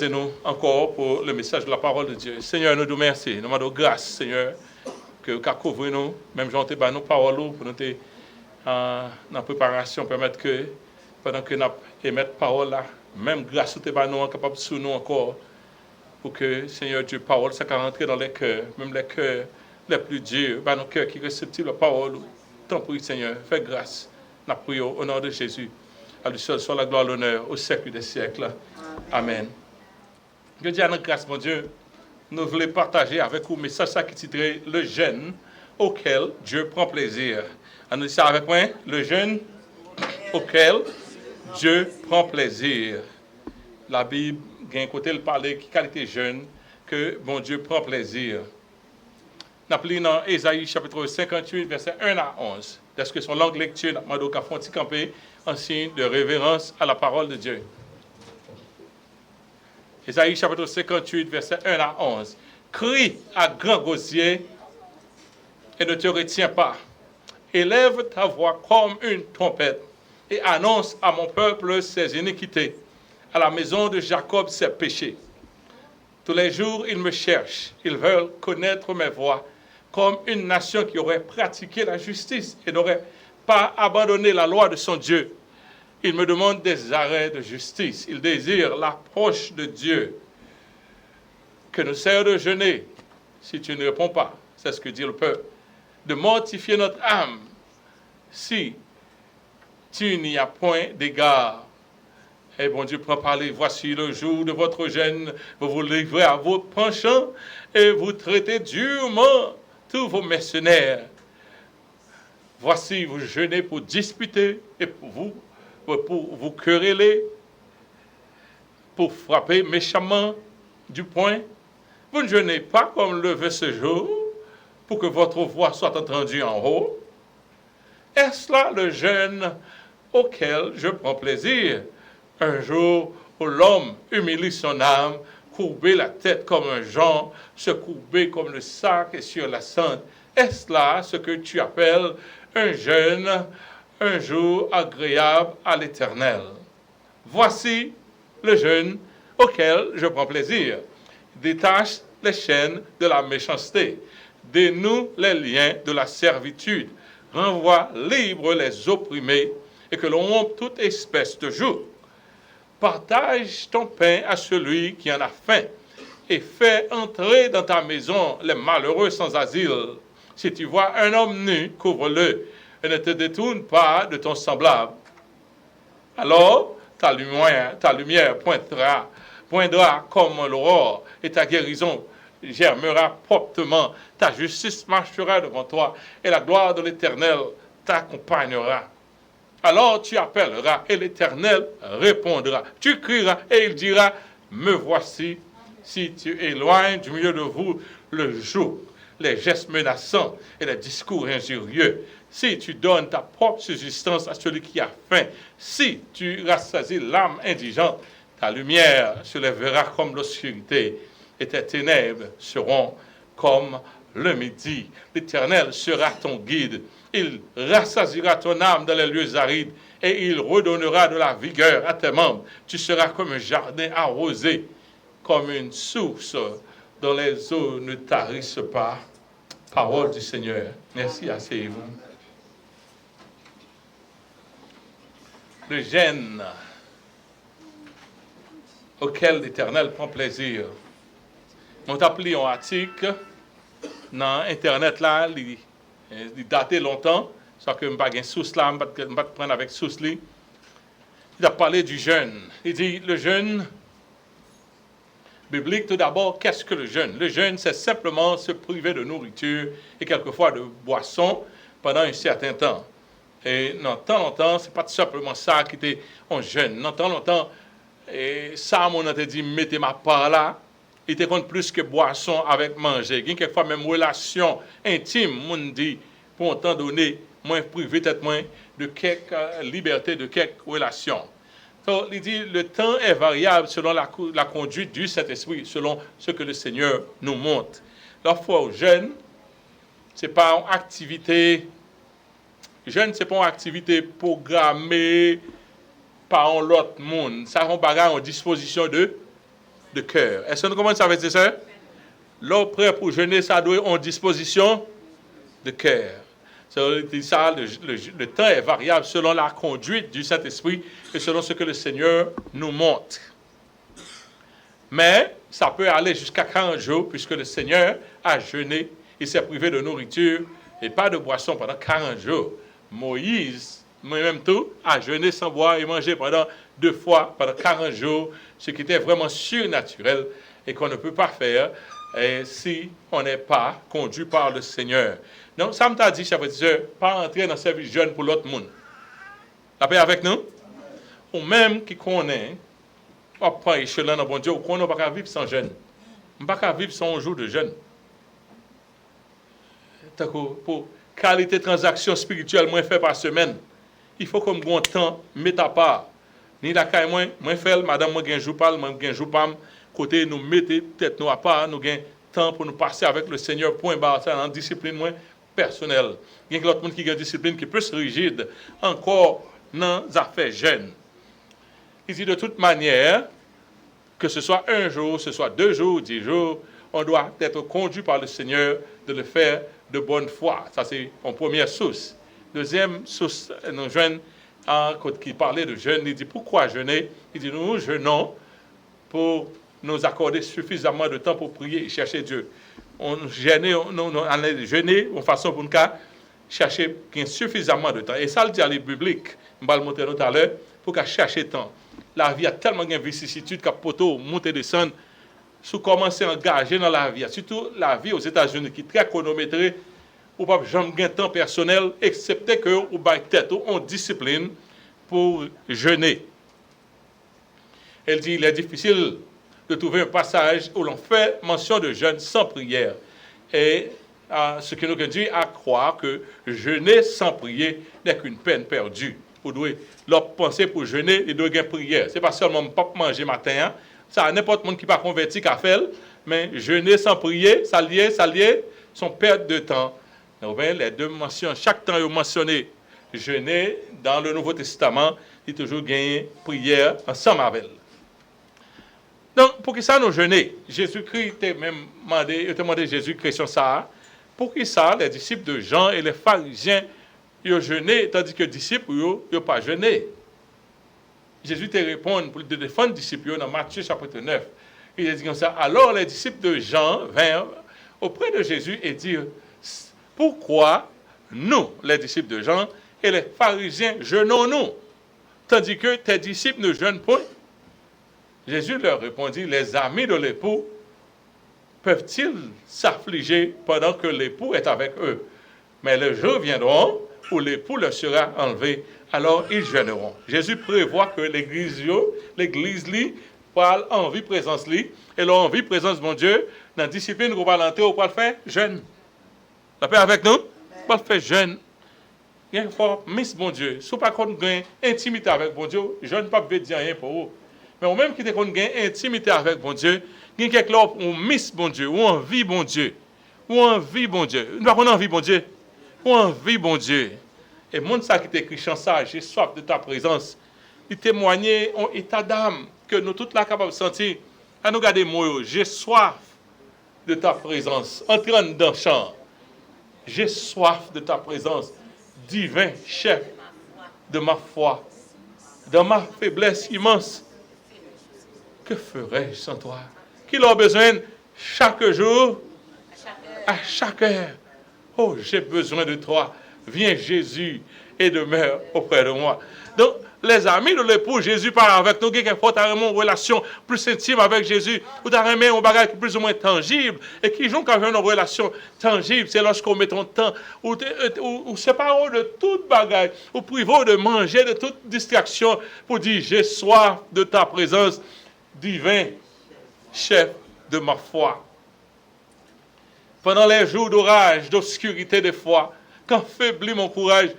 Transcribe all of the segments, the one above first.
disposer-nous encore pour le message de la parole de Dieu. Seigneur, nous te remercions. Nous demandons grâce, Seigneur, que vous couvrir nous, même j'en ai nos paroles pour nous dans la préparation, permettre que pendant que nous émettons parole là, même grâce à nous, capable de sous nous encore, pour que, Seigneur Dieu, parole, ça peut rentrer dans les cœurs, même les cœurs les plus durs, nos cœurs qui réceptent la parole. Tant pis, Seigneur, fais grâce. Nous prions au nom de Jésus. À lui seul soit la gloire, l'honneur, au siècle des siècles. Amen. Je dis à notre grâce, mon Dieu, nous voulons partager avec vous un message qui titré Le jeûne auquel Dieu prend plaisir. Nous disons avec moi, le jeûne auquel Dieu prend plaisir. La Bible, il y a un côté, elle parle de qualité jeûne que bon Dieu prend plaisir. Nous appelons dans Ésaïe chapitre 58, verset 1 à 11. Est-ce que son longue lecture, nous demandons qu'à font camper en signe de révérence à la parole de Dieu. Ésaïe chapitre 58, verset 1 à 11. Crie à grand gosier et ne te retiens pas. Élève ta voix comme une trompette et annonce à mon peuple ses iniquités, à la maison de Jacob ses péchés. Tous les jours, ils me cherchent, ils veulent connaître mes voies, comme une nation qui aurait pratiqué la justice et n'aurait pas abandonné la loi de son Dieu. Ils me demandent des arrêts de justice. Ils désirent l'approche de Dieu. Que nous sert de jeûner si tu ne réponds pas? C'est ce que dit le peuple. De mortifier notre âme si tu n'y as point d'égard. Et bon Dieu prend parler. Voici le jour de votre jeûne. Vous vous livrez à vos penchants et vous traitez durement tous vos mercenaires. Voici, vous jeûnez pour disputer et pour vous quereller, pour frapper méchamment du poing. Vous ne jeûnez pas comme le veut ce jour, pour que votre voix soit entendue en haut. Est-ce là le jeûne auquel je prends plaisir? Un jour où l'homme humilie son âme, courber la tête comme un jonc, se courber comme le sac sur la cendre. Est-ce là ce que tu appelles un jeûne, un jour agréable à l'Éternel? Voici le jeûne auquel je prends plaisir. Détache les chaînes de la méchanceté, dénoue les liens de la servitude, renvoie libre les opprimés et que l'on rompe toute espèce de joug. Partage ton pain à celui qui en a faim et fais entrer dans ta maison les malheureux sans asile. Si tu vois un homme nu, couvre-le et ne te détourne pas de ton semblable. Alors ta lumière poindra comme l'aurore et ta guérison germera promptement. Ta justice marchera devant toi et la gloire de l'Éternel t'accompagnera. Alors tu appelleras et l'Éternel répondra. Tu crieras et il dira, me voici. Si tu éloignes du milieu de vous le joug, les gestes menaçants et les discours injurieux, si tu donnes ta propre subsistance à celui qui a faim, si tu rassasies l'âme indigente, ta lumière se lèvera comme l'obscurité et tes ténèbres seront comme le midi. L'Éternel sera ton guide. Il rassasiera ton âme dans les lieux arides et il redonnera de la vigueur à tes membres. Tu seras comme un jardin arrosé, comme une source dont les eaux ne tarissent pas. Parole du Seigneur. Merci, asseyez-vous. Le jeûne auquel l'Éternel prend plaisir. On t'a appelé un article dans Internet là, il daté longtemps, sauf que je n'ai pas de source là, je ne vais pas prendre avec source là. Il a parlé du jeûne. Il dit le jeûne biblique, tout d'abord, qu'est-ce que le jeûne? Le jeûne, c'est simplement se priver de nourriture et quelquefois de boisson pendant un certain temps. Et dans tant longtemps, ce n'est pas simplement ça qui était en jeûne. Dans tant longtemps, et ça, on a dit, mettez ma part là. Il te compte plus que boisson avec manger. Il y a quelquefois même relation intime, on dit, pour un temps donné, moins privé, peut-être moins, de quelques libertés, de quelques relations. Donc, il dit, le temps est variable selon la conduite du Saint-Esprit, selon ce que le Seigneur nous montre. Parfois, aux jeunes, ce n'est pas une activité, jeune, ce n'est pas une activité programmée par l'autre monde. Ça, on bagarre en disposition de de cœur. Est-ce que nous comprenons ça, frères et sœurs? L'homme prêt pour jeûner, ça doit être en disposition de cœur. Ça, le temps est variable selon la conduite du Saint-Esprit et selon ce que le Seigneur nous montre. Mais ça peut aller jusqu'à 40 jours puisque le Seigneur a jeûné, il s'est privé de nourriture et pas de boisson pendant 40 jours. Moïse, moi-même tout, a jeûné sans boire et manger pendant 2 fois, pendant 40 jours, ce qui était vraiment surnaturel et qu'on ne peut pas faire si on n'est pas conduit par le Seigneur. Donc, ça m'a dit, chers frères et sœurs, pas entrer dans le service jeûne pour l'autre monde. La paix avec nous? Ou même qui connaît, on prend échelon dans bon Dieu, ou qu'on ne peut pas vivre sans jeûne. On ne peut pas vivre sans un jour de jeûne. Pour qualité de transaction spirituelle, moins fait par semaine, il faut comme un temps, mettre à part. Ni la caille, moi fait, madame, moi, j'ai un jour pas, moi, j'ai un jour pas, côté, nous mettez tête nous à part, nous avons temps pour nous passer avec le Seigneur, point barre, ça, en discipline, moins personnelle. Il y a l'autre monde qui a une discipline qui est plus rigide, encore dans les affaires jeunes. Il dit de toute manière, que ce soit un jour, ce soit 2 jours, 10 jours, on doit être conduit par le Seigneur de le faire de bonne foi. Ça, c'est une première source. Deuxième source, nous jeunes, qui parlait de jeûne, il dit pourquoi jeûner? Il dit nous jeûnons pour nous accorder suffisamment de temps pour prier et chercher Dieu. On jeûne en façon pour nous chercher suffisamment de temps. Et ça, le dit à la biblique, je vais le montrer tout à l'heure, pour qu'on cherche le temps. La vie a tellement de vicissitudes qu'à poteau, monter et descendre, si vous commencez à engager dans la vie, surtout la vie aux États-Unis qui est très chronométrée, ou pas jamais de temps personnel, excepté que vous avez tête ou en discipline pour jeûner. Elle dit il est difficile de trouver un passage où l'on fait mention de jeûne sans prière. Et ce qui nous conduit à croire que jeûner sans prier n'est qu'une peine perdue. Vous devez leur penser pour jeûner, il doit y avoir une prière. Ce n'est pas seulement pas manger matin, hein. Ça, n'importe monde qui n'est pas converti qu'à faire, mais jeûner sans prier, ça lié, son perte de temps. Donc, les deux mentions, chaque temps, ils ont mentionné jeûner dans le Nouveau Testament, il toujours gagné prière ensemble avec elle. Donc, pour qui ça nous jeûner? Jésus-Christ t'a même demandé Jésus-Christ sur ça. Pour qui ça, les disciples de Jean et les pharisiens, ils ont jeûné, tandis que les disciples, ils n'ont pas jeûné. Jésus te répond pour te défendre les disciples dans Matthieu chapitre 9. Il a dit comme ça, alors les disciples de Jean vinrent auprès de Jésus et dirent, pourquoi nous, les disciples de Jean, et les pharisiens, jeûnons-nous, tandis que tes disciples ne jeûnent point? Jésus leur répondit, les amis de l'époux peuvent-ils s'affliger pendant que l'époux est avec eux? Mais les jours viendront où l'époux leur sera enlevé, alors ils jeûneront. Jésus prévoit que l'église parle en vie présence li, et leur envie présence mon Dieu, dans la discipline qu'on va l'entrer, on va le faire jeûne. La paix avec nous? On va le faire jeûne. Il y a une fois, miss bon Dieu, si vous pas qu'on gagne intimité avec bon Dieu, jeûne pas veut dire rien pour vous. Mais au même qui qu'on gagne intimité avec bon Dieu, il y a quelque chose on miss bon Dieu, ou on vit bon Dieu, ou on vit bon Dieu. Nous pas qu'on envie bon Dieu, ou on vit bon Dieu. Et le monde ça qui t'écrit ça, j'ai soif de ta présence. Il témoignait en état d'âme que nous tous là capables de sentir. À nous garder moi, j'ai soif de ta présence. Entrant dans le champ, j'ai soif de ta présence, divin chef de ma foi, dans ma faiblesse immense. Que ferais-je sans toi? Qu'il a besoin chaque jour, à chaque heure. Oh, j'ai besoin de toi. Viens Jésus et demeure auprès de moi. Donc, les amis de l'époux, Jésus parle avec nous, qu'il faut avoir une relation plus intime avec Jésus, ou d'avoir un bagage plus ou moins tangible, et qui joue quand une relation tangible, c'est lorsqu'on met ton temps, ou séparons de toute bagage, ou privons de manger, de toute distraction, pour dire, j'ai soif de ta présence, divin, chef de ma foi. Pendant les jours d'orage, d'obscurité de foi, quand faiblit mon courage,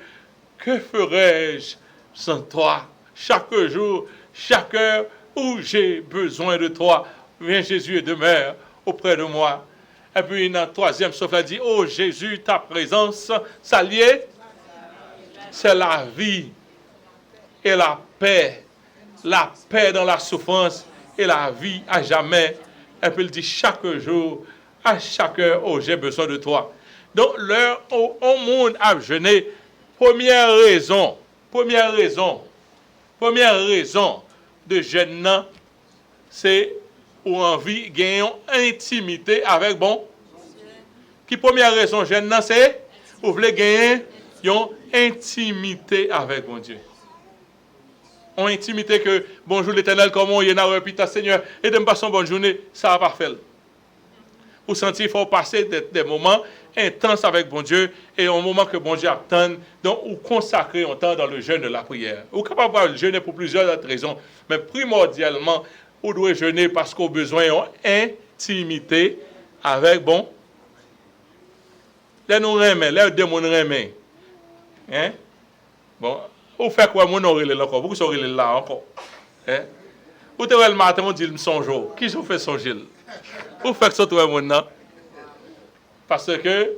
que ferais-je sans toi? Chaque jour, chaque heure où j'ai besoin de toi, viens Jésus et demeure auprès de moi. Et puis dans le troisième souffle, il dit, oh Jésus, ta présence, ça lié, c'est la vie et la paix dans la souffrance et la vie à jamais. Elle peut le dire chaque jour, à chaque heure, oh, j'ai besoin de toi. Donc, l'heure où on monde a jeûné, première raison de jeûne, c'est ou envie de gagner une intimité avec bon. Qui première raison jeûne, c'est ou voulez gagner une intimité avec bon Dieu. Une intimité que bonjour l'Éternel, comment il y a un Seigneur, et de me passer une bonne journée, ça va pas faire. Vous sentez qu'il faut passer des moments intenses avec bon Dieu et un moment que bon Dieu attend. Donc, vous consacrez un temps dans le jeûne de la prière. Vous êtes capable de jeûner pour plusieurs autres raisons, mais primordialement, vous devez jeûner parce qu'on a besoin d'intimité avec bon. Là, nous remet, là, démon remet. Hein? Bon, vous faites quoi, mon orille là encore? Vous serez là encore. Hein? Vous êtes le matin, on dit le songe. Qui vous fait songer? Vous faites ça, toi, mon nom? Parce que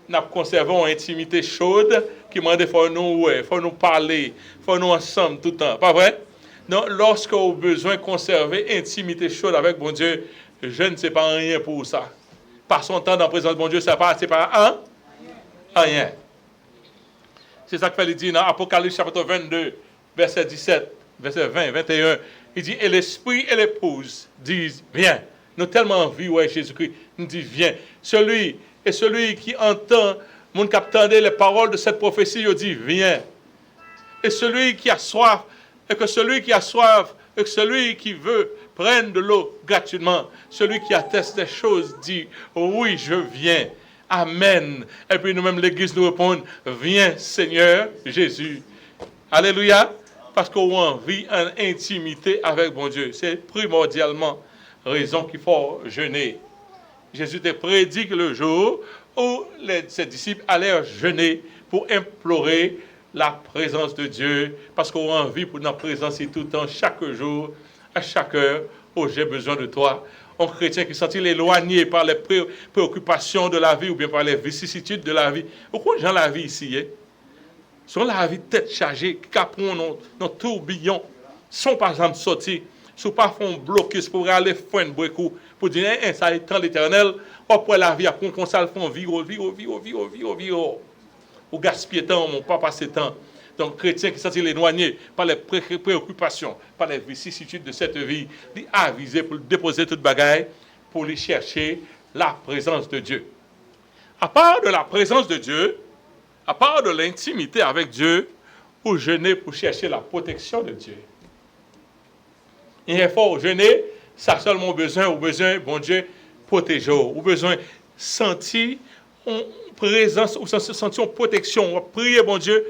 nous conservons une intimité chaude qui m'a dit faut nous parler, faut nous ensemble tout le temps. Pas vrai? Donc, lorsque vous avez besoin de conserver une intimité chaude avec bon Dieu, je ne sais pas rien pour ça. Passons temps dans la présence de bon Dieu, c'est pas rien. C'est ça que fait dit dans Apocalypse chapitre 22, verset 17, verset 20, 21. Il dit, et l'esprit et l'épouse disent, viens. Nous tellement envie, ouais, Jésus-Christ, nous dit, viens. Celui qui entend, mon qui attendait les paroles de cette prophétie, il dit, viens. Et celui qui a soif, et que celui qui veut prenne de l'eau gratuitement, celui qui atteste des choses dit, oui, je viens. Amen. Et puis nous-mêmes, l'Église nous répond, viens Seigneur Jésus. Alléluia. Parce qu'on a envie en intimité avec bon Dieu. C'est primordialement raison qu'il faut jeûner. Jésus te prédit que le jour où ses disciples allaient jeûner pour implorer la présence de Dieu, parce qu'on a envie pour notre présence tout le temps, chaque jour, à chaque heure, où j'ai besoin de toi. Un chrétien qui sentit éloigné par les préoccupations de la vie ou bien par les vicissitudes de la vie. Pourquoi gens la vie ici, hein? Sont la vie tête chargée, qui capons nos tourbillons, sont par exemple sortis, sont pas font blocus pour aller faire un breakou, pour dire, ça est temps l'éternel, après la vie, après qu'on s'en font viro. Ou gaspiller temps, on pas passer temps. Donc, chrétien qui sentit éloigné par les préoccupations, par les vicissitudes de cette vie, il a avisé pour déposer toute bagaille, pour lui chercher la présence de Dieu. À part de la présence de Dieu, à part de l'intimité avec Dieu, ou jeûner pour chercher la protection de Dieu. Il faut jeûner, ça seulement besoin, bon Dieu, protéger, ou besoin sentir une présence, ou sentir une protection, ou prier, bon Dieu,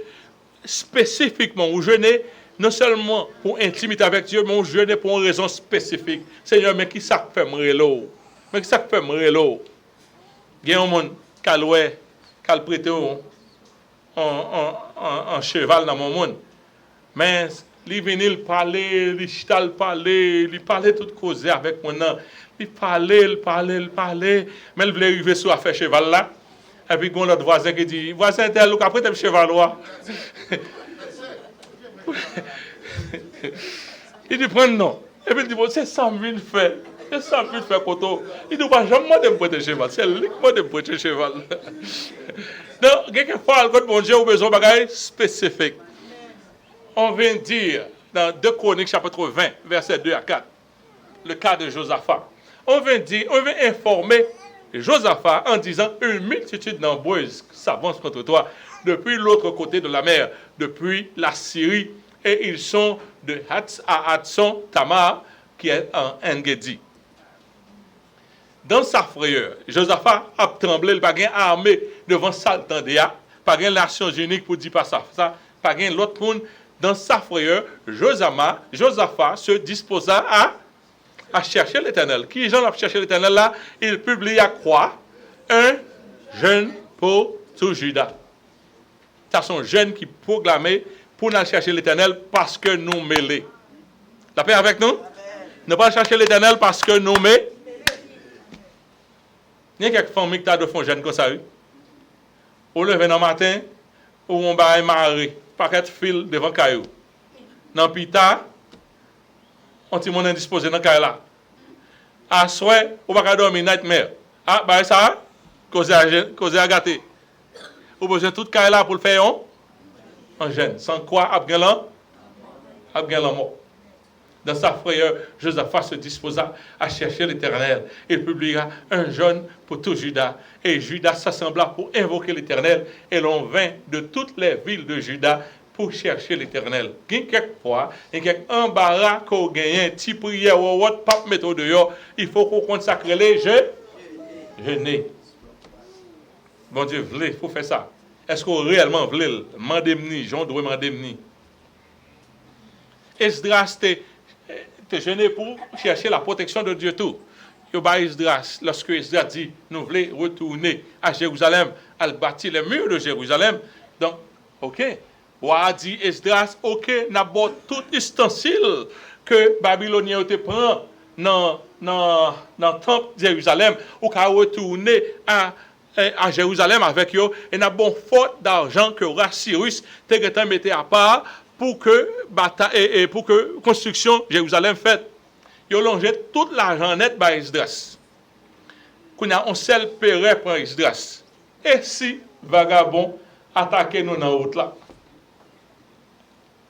spécifiquement, ou jeûner, non seulement pour intimité avec Dieu, mais ou jeûner pour une raison spécifique. Seigneur, mais qui ça fait m'relo? Mais qui ça fait m'relo? Il y a un monde qui a prêté un cheval dans mon monde. Mais il venait, il parlait, il parlait tout causé avec mon nom. Il parlait. Mais il voulait arriver sur affaire cheval là. Et puis, il y a l'autre voisin qui dit, voisin tel, ou après, tu cheval là. Il dit, prends non. Et puis, il dit, bon, c'est 100 000 faits. C'est 100 000 faits, Koto. Il dit, bah, jamais de me prêter cheval. C'est lui qui m'a de me prêter cheval. Donc, quelquefois, quand mon Dieu a besoin de bagages spécifiques. On vient dire, dans 2 Chroniques, chapitre 20, versets 2 à 4, le cas de Josaphat. On vient informer Josaphat en disant, une multitude nombreuses s'avance contre toi depuis l'autre côté de la mer, depuis la Syrie, et ils sont de Hatz à Hatson Tamar, qui est en Engedi. Dans sa frayeur, Josaphat a tremblé, le bagage armé devant Saltandéa, pas de Nations Unies pour dire pas ça, pas de l'autre monde. Dans sa frayeur, Josaphat se disposa à chercher l'Éternel. Qui gens a cherché l'Éternel là? Il publia quoi? Un jeûne pour tout Juda. C'est son jeûne qui proclamait pour aller chercher l'Éternel parce que nous mêlés. La paix avec nous? Ne pas chercher l'Éternel parce que nous mêlés. Il y a quelques familles qui ont fait un jeûne comme ça. Au lever dans le matin, où on va marrer, paquet de fil devant caillou. Dans le pita, on petit monde indisposé dans le là. À souhait, ou pas dormir nightmare. Ah, bah ça, cause à gâter. Ou besoin tout le là pour le faire en jeune. Sans quoi, après la mort. Dans sa frayeur, Josaphat se disposa à chercher l'Éternel. Il publia un jeûne pour tout Juda. Et Juda s'assembla pour invoquer l'Éternel. Et l'on vint de toutes les villes de Juda pour chercher l'Éternel. Quelquefois, il y a quelques embarras qu'on gagne, un petit prière ou autre, pas mettre dehors. Il faut qu'on consacre les jeûner. Bon Dieu, il faut faire ça. Est-ce qu'on réellement voulait mandemni, Jean doit mandemni? Esdras te jeûner pour chercher la protection de Dieu tout. Esdras, lorsque Esdras dit, nous voulons retourner à Jérusalem, à bâtir les murs de Jérusalem. Donc, ok. Ou a dit Esdras, ok, n'a pas tout ustensile que Babylonien te prend dans le temple de Jérusalem, ou qu'à retourner à Jérusalem avec eux, et n'a bon faute d'argent que Cyrus te mettait à part pour que construction Jérusalem faite. Ils ont longé tout l'argent net par Esdras. Qu'on a un seul péré pour Esdras. Et si vagabond attaquer nous dans la route là?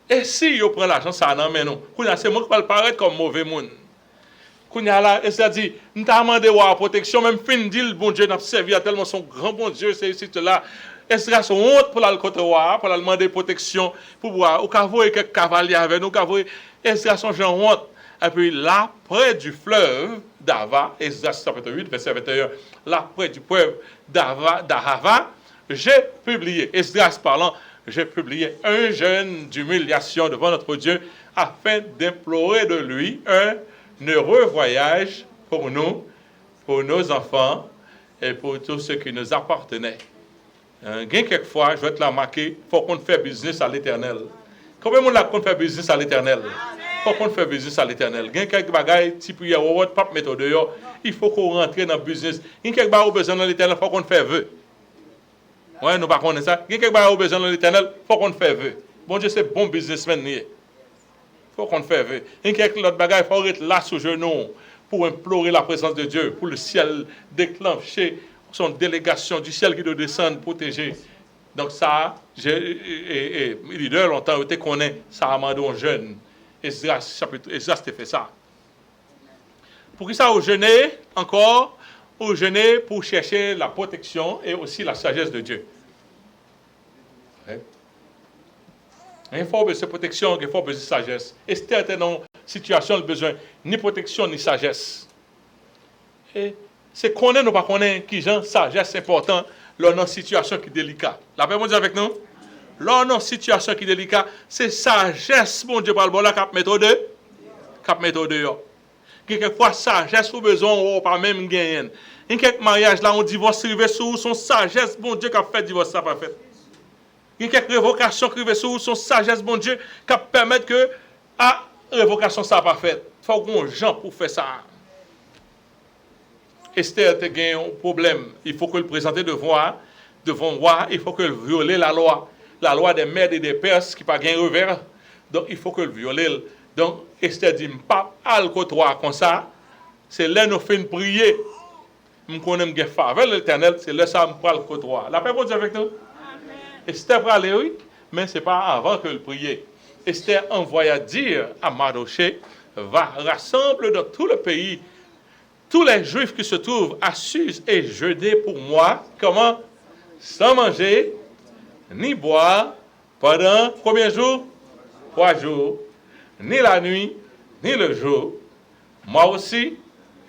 Et si ils prennent l'argent, ça n'en met nous. Qu'on a c'est moi qui va le paraître comme mauvais monde. Qu'on a là, c'est-à-dire, nous t'avons demandé la protection, même fin dit, bon Dieu n'a servi à tellement son grand bon Dieu, c'est ici, là. Esdras son honte pour le côté roi, pour demander protection, pour voir, ou qu'à voir quelques cavaliers avec nous, qu'à voir, Esdras son genre honte. Et puis là, près du fleuve d'Ava, Esdras chapitre 8, verset 21, là, près du fleuve d'Ava, j'ai publié, Esdras parlant, j'ai publié un jeûne d'humiliation devant notre Dieu, afin d'implorer de lui un heureux voyage pour nous, pour nos enfants, et pour tous ceux qui nous appartenaient. Quelquefois, je vais te la marquer, il faut qu'on fasse business à l'Éternel. Combien de monde qu'on fait business à l'Éternel? Il faut qu'on fasse business à l'Éternel. Il y a quelques bagailles, type il y a pas méthode dehors, il faut qu'on rentre dans le business. Il y a quelques bagailles besoin dans l'Éternel, il faut qu'on fasse vœu. Ouais, nous ne connaissons pas ça. Il y a quelques bagailles besoin dans l'Éternel, il faut qu'on fasse vœu. Bon Dieu, c'est bon businessman. Il faut qu'on fasse vœu. Il y a quelques autres bagailles, il faut être là sous genou pour implorer la présence de Dieu, pour le ciel déclencher son délégation du ciel qui doit descendre, protéger. Donc ça, leader longtemps, je connais, ça a demandé un jeune. Esdras te fait ça. Pour qui ça, au jeûner, encore, au jeûner pour chercher la protection et aussi la sagesse de Dieu. Il faut besoin de protection, il faut besoin de sagesse. Esther était dans une situation de besoin ni protection ni sagesse. Et c'est qu'on est, nous pas qu'on est, qui genre sagesse important, là, dans une situation qui est délicate. La paix, mon Dieu, avec nous? Là, dans une situation qui est délicate, c'est sagesse, mon Dieu, par le bon là, cap méthode dehors. Quelquefois, sagesse, ou besoin, ou pas même gagner. Il y a quelques mariages là, on divorce, rive sur son sagesse, bon Dieu, qui a fait divorce, ça pas fait. Il y a quelques révocations qui rive sur son sagesse, bon Dieu, qui permettre que, révocation, ça pas fait. Il faut qu'on gens pour faire ça. Esther a gagné un problème. Il faut qu'elle présente devant roi, il faut qu'elle viole la loi des Mèdes et des Perses qui n'a pas gagné revers. Donc il faut qu'elle viole. Donc Esther dit, pas al côtoie comme ça. C'est là nous faisons prier. Nous connaissons bien faveur l'Éternel, c'est là ça nous prend le côtoie. La paix pour Dieu avec nous. Amen. Esther va aller, oui, mais ce n'est pas avant que le prier. Esther envoya dire à Mardoché, va rassemble dans tout le pays tous les Juifs qui se trouvent à Suse et jeûner pour moi, comment? Sans manger, ni boire, pendant combien de jours? 3 jours. Ni la nuit, ni le jour. Moi aussi,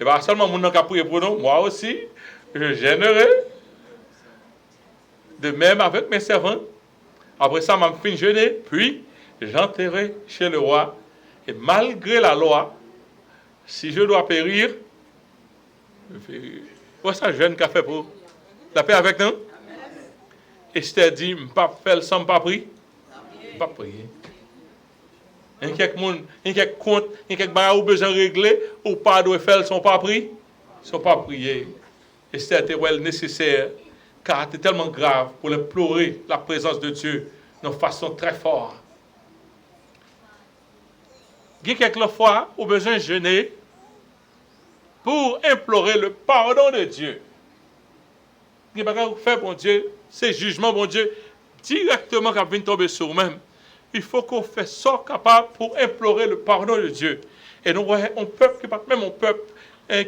et pas seulement mon nom qui a prié pour nous, moi aussi, je gênerai. De même avec mes servants. Après ça, je finis jeûner, puis j'enterrai chez le roi. Et malgré la loi, si je dois périr, voilà ça jeune qu'a fait pour la paix avec nous. Esther dit, je ne peux pas faire sans pas prier. Je ne pas prier. Il y a quelques monde, il y a quelques comptes, il y a quelques bagages où besoin de régler, ou pas de faire sans pas prier. Sans pas prier. Esther était nécessaire, car c'était tellement grave pour implorer la présence de Dieu de façon très forte. quelquefois au besoin de jeûner pour implorer le pardon de Dieu. Il n'y a pas faire, bon Dieu, ces jugements, bon Dieu, directement quand viennent tomber sur nous-mêmes. Il faut qu'on fasse ça capable pour implorer le pardon de Dieu. Et nous voyons un peuple, même un peuple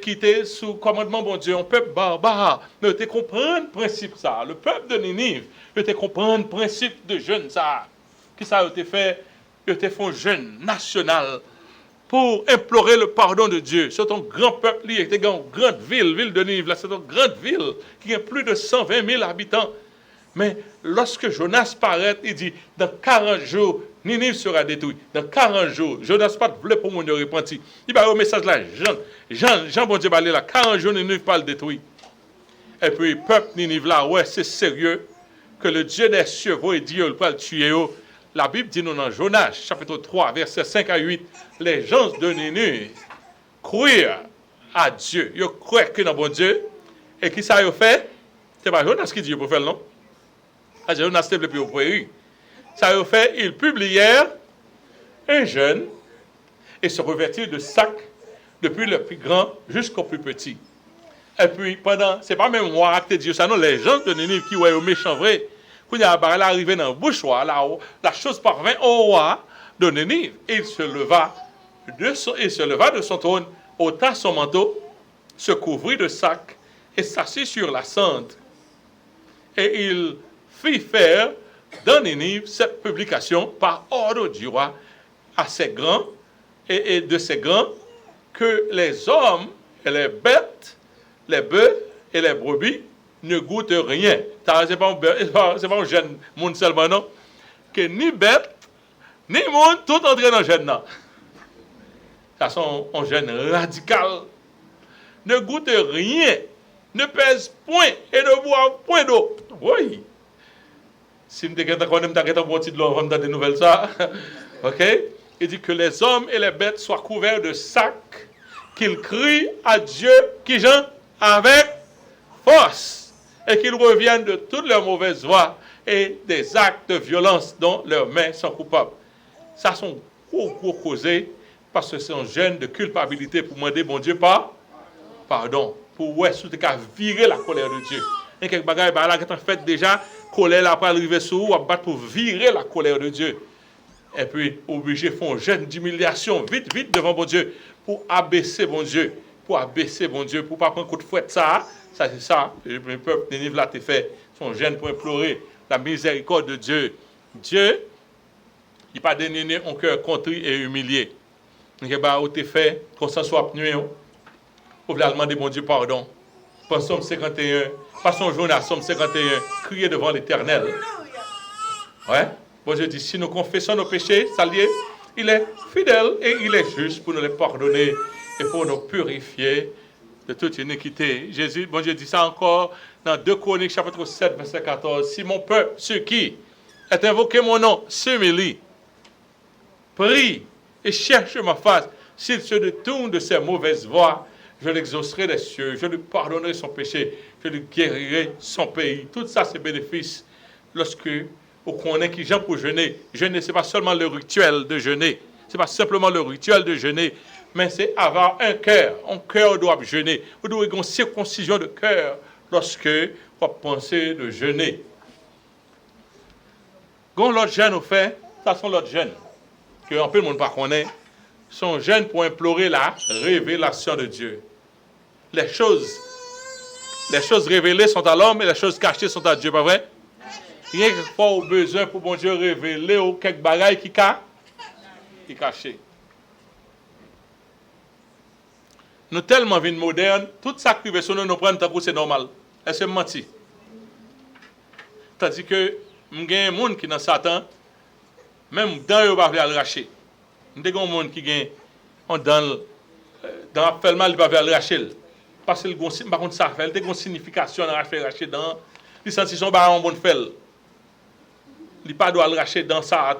qui était sous commandement, bon Dieu, un peuple barbare, ne te comprendre le principe ça. Le peuple de Ninive, ne te comprendre le principe de jeûne ça. Qui ça a été fait? Il a fait un jeûne national pour implorer le pardon de Dieu. C'est un grand peuple, il était dans une grande ville de Ninive, là, c'est une grande ville qui a plus de 120 000 habitants. Mais lorsque Jonas paraît, il dit, dans 40 jours, Ninive sera détruit. Dans 40 jours, Jonas pas voulu pour mon repenti. Il va au message là, Jean, bon Dieu, va aller là, 40 jours, Ninive pas le détruit. Et puis, le peuple Ninive là, ouais, c'est sérieux, que le Dieu des cieux va dire, il va le tuer. La Bible dit nous dans Jonas, chapitre 3, versets 5 à 8, les gens de Ninive croirent à Dieu. Ils croient que dans bon Dieu. Et qui ça a fait? C'est pas Jonas qui dit pour faire non? Jonas c'était le plus au prairie. Ça a fait, ils publièrent un jeûne et se revêtirent de sacs depuis le plus grand jusqu'au plus petit. Et puis, c'est pas même moi qui Dieu ça, non, les gens de Ninive qui voient au méchant vrai, quand il y a arrivé dans le bouchoir, là-haut, la chose parvint au roi de Ninive. Et il se leva de son trône, ôta son manteau, se couvrit de sacs et s'assit sur la cendre. Et il fit faire dans Ninive cette publication par ordre du roi à ses grands et de ses grands que les hommes et les bêtes, les bœufs et les brebis ne goûtent rien. C'est pas un jeune monde seulement, non? Que ni bête, ni monde, tout entré dans le jeune. Ça sont un jeune radical. Ne goûte rien, ne pèse point et ne boit point d'eau. Oui. Si je me bon petit de l'eau, on va me des nouvelles ça. OK? Il dit que les hommes et les bêtes soient couverts de sacs, qu'ils crient à Dieu, qui j'en avec force, et qu'ils reviennent de toutes leurs mauvaises voies et des actes de violence dont leurs mains sont coupables. Ça sont gros causés parce que c'est un gène de culpabilité pour demander, bon Dieu, pardon, pour virer la colère de Dieu. Et quelques bagages là qui en fait déjà colère là pas arriver sur ou battre pour virer la colère de Dieu. Et puis obligé font un jeûne d'humiliation vite devant bon Dieu pour abaisser bon Dieu, pour pas prendre un coup de fouette ça c'est ça. Le peuple de Ninive là t'es fait son jeûne pour implorer la miséricorde de Dieu. Dieu il pas donné un cœur contrit et humilié. Donc bah où t'es fait qu'on s'en soit nué. Pour demander bon Dieu pardon. Psalm 51, passons journée à Psalm 51, crier devant l'Éternel. Ouais. Bon Dieu dit, si nous confessons nos péchés, ça lié, il est fidèle et il est juste pour nous les pardonner et pour nous purifier de toute iniquité. Bon Dieu dit ça encore dans 2 Chroniques, chapitre 7, verset 14. Si mon peuple, ceux qui est invoqué mon nom, s'humilie, prie et cherche ma face, s'il se détourne de ses mauvaises voies, je l'exaucerai des cieux, je lui pardonnerai son péché, je lui guérirai son pays. Tout ça, c'est bénéfice lorsque on connaît qui gens pour jeûner. Jeûner, ce n'est pas seulement le rituel de jeûner. Ce n'est pas simplement le rituel de jeûner, mais c'est avoir un cœur. Un cœur doit jeûner. Vous devez avoir une circoncision de cœur lorsque vous pensez de jeûner. Quand l'autre jeûne au fait, ça sont l'autre jeûne, que un peu le monde ne connaît pas. Son jeûne pour implorer la révélation de Dieu. Les choses révélées sont à l'homme et les choses cachées sont à Dieu, pas vrai? Rien que pas au besoin pour bon Dieu révéler ou quelques bagailles qui cachées. Nous tellement vie moderne, tout ça qui veut sur nous prendre tant que c'est normal. Est-ce que c'est menti? Tandis que il y a un monde qui dans Satan, même dans eux, va le racher. Il y a un monde qui gagne dans l'appellement, il va le racher. Parce que par contre, ça fait, il y a une signification dans le racher dans. Il sent son baron bon fait. Il pas doit le racher dans ça.